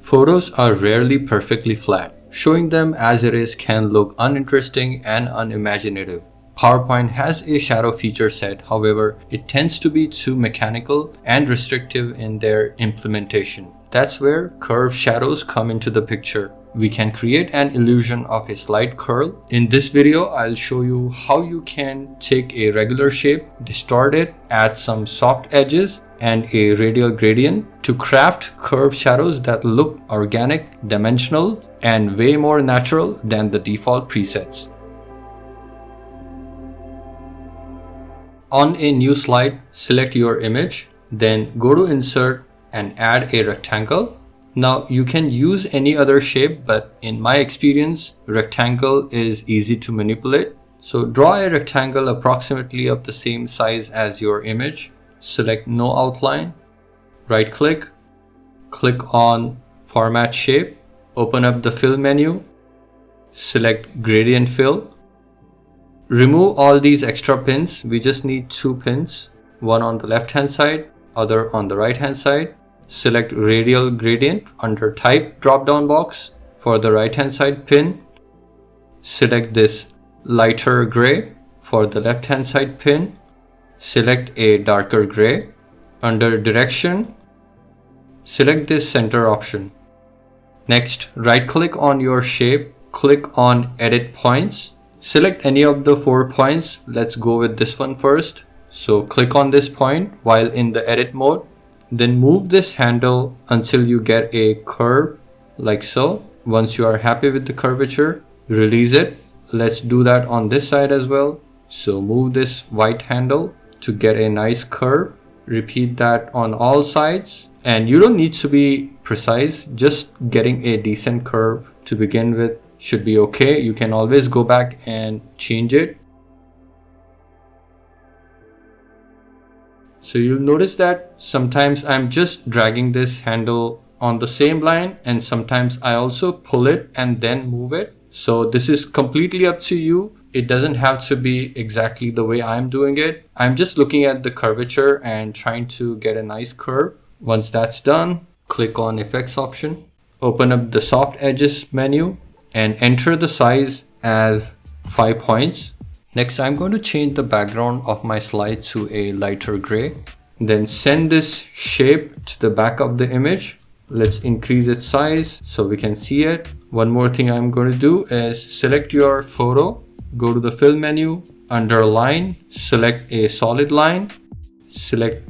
Photos are rarely perfectly flat. Showing them as it is can look uninteresting and unimaginative. PowerPoint has a shadow feature set, however, it tends to be too mechanical and restrictive in their implementation. That's where curved shadows come into the picture. We can create an illusion of a slight curl. In this video, I'll show you how you can take a regular shape, distort it, add some soft edges, and a radial gradient to craft curved shadows that look organic, dimensional, and way more natural than the default presets. On a new slide, select your image, then go to Insert and add a rectangle. Now you can use any other shape, but in my experience, rectangle is easy to manipulate. So draw a rectangle approximately of the same size as your image. Select No Outline, right click, click on Format Shape, open up the Fill menu, select Gradient Fill. Remove all these extra pins. We just need 2 pins, one on the left hand side, other on the right hand side. Select Radial Gradient under Type drop down box for the right hand side pin. Select this lighter gray for the left hand side pin. Select a darker gray. Under Direction, select this center option. Next, right click on your shape, click on Edit Points. Select any of the 4 points. Let's go with this one first. So click on this point while in the edit mode. Then move this handle until you get a curve like so. Once you are happy with the curvature, release it. Let's do that on this side as well. So move this white handle to get a nice curve. Repeat that on all sides. And you don't need to be precise. Just getting a decent curve to begin with should be okay. You can always go back and change it. So you'll notice that sometimes I'm just dragging this handle on the same line, and sometimes I also pull it and then move it. So this is completely up to you. It doesn't have to be exactly the way I'm doing it. I'm just looking at the curvature and trying to get a nice curve. Once that's done, click on Effects option, open up the Soft Edges menu, and enter the size as 5 points. Next, I'm going to change the background of my slide to a lighter gray. Then send this shape to the back of the image. Let's increase its size so we can see it. One more thing I'm going to do is select your photo, go to the Fill menu, under Line, select a solid line, select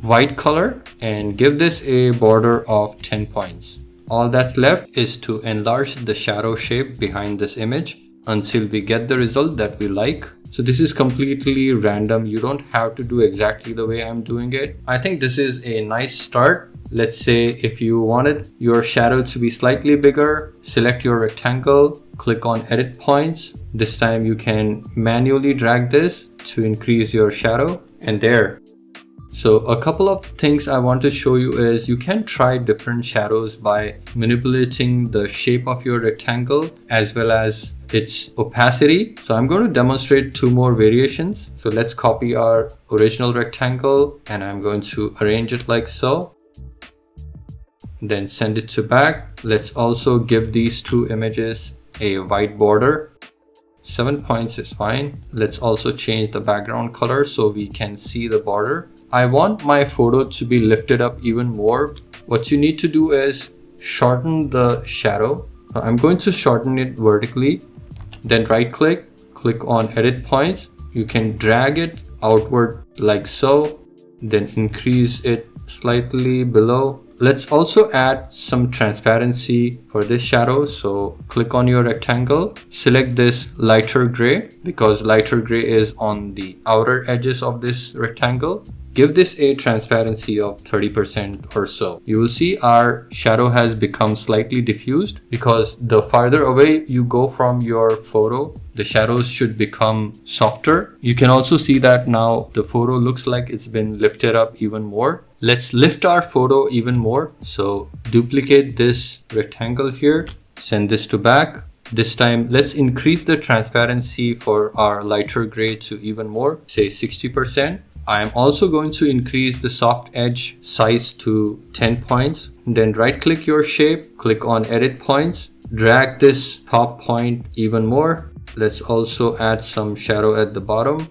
white color, and give this a border of 10 points. All that's left is to enlarge the shadow shape behind this image until we get the result that we like. So this is completely random. You don't have to do exactly the way I'm doing it. I think this is a nice start. Let's say if you wanted your shadow to be slightly bigger, select your rectangle, click on Edit Points. This time you can manually drag this to increase your shadow, and there. So a couple of things I want to show you is you can try different shadows by manipulating the shape of your rectangle as well as its opacity. So I'm going to demonstrate 2 more variations. So let's copy our original rectangle and I'm going to arrange it like so. Then send it to back. Let's also give these 2 images a white border. 7 points is fine. Let's also change the background color so we can see the border. I want my photo to be lifted up even more. What you need to do is shorten the shadow. I'm going to shorten it vertically. Then right click, click on Edit Points. You can drag it outward like so. Then increase it slightly below. Let's also add some transparency for this shadow. So click on your rectangle, select this lighter gray because lighter gray is on the outer edges of this rectangle. Give this a transparency of 30% or so. You will see our shadow has become slightly diffused because the farther away you go from your photo, the shadows should become softer. You can also see that now the photo looks like it's been lifted up even more. Let's lift our photo even more. So duplicate this rectangle here, send this to back. This time, let's increase the transparency for our lighter gray to even more, say 60%. I'm also going to increase the soft edge size to 10 points. Then right click your shape, click on edit points, drag this top point even more. Let's also add some shadow at the bottom.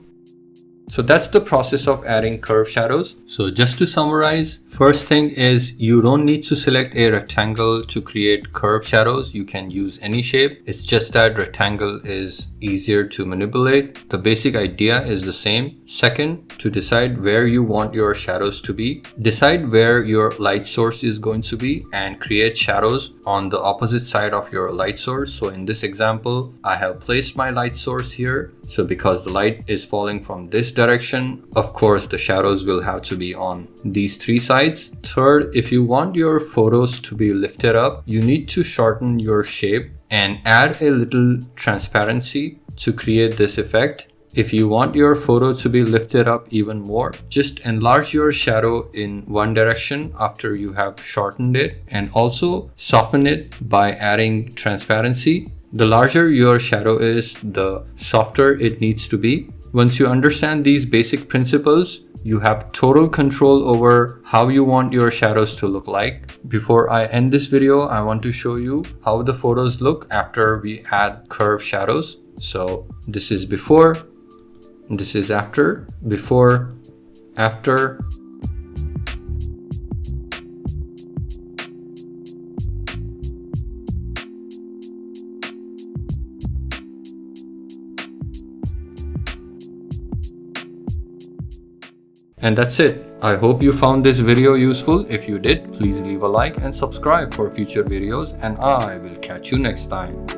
So that's the process of adding curve shadows. So just to summarize, first thing is you don't need to select a rectangle to create curve shadows. You can use any shape. It's just that rectangle is easier to manipulate. The basic idea is the same. Second, to decide where you want your shadows to be, decide where your light source is going to be and create shadows on the opposite side of your light source. So in this example, I have placed my light source here. So because the light is falling from this direction, of course, the shadows will have to be on these three sides. Third, if you want your photos to be lifted up, you need to shorten your shape and add a little transparency to create this effect. If you want your photo to be lifted up even more, just enlarge your shadow in one direction after you have shortened it, and also soften it by adding transparency. The larger your shadow is, the softer it needs to be. Once you understand these basic principles, you have total control over how you want your shadows to look like. Before I end this video, I want to show you how the photos look after we add curve shadows. So this is before, this is after, before, after. And that's it. I hope you found this video useful. If you did, please leave a like and subscribe for future videos, and I will catch you next time.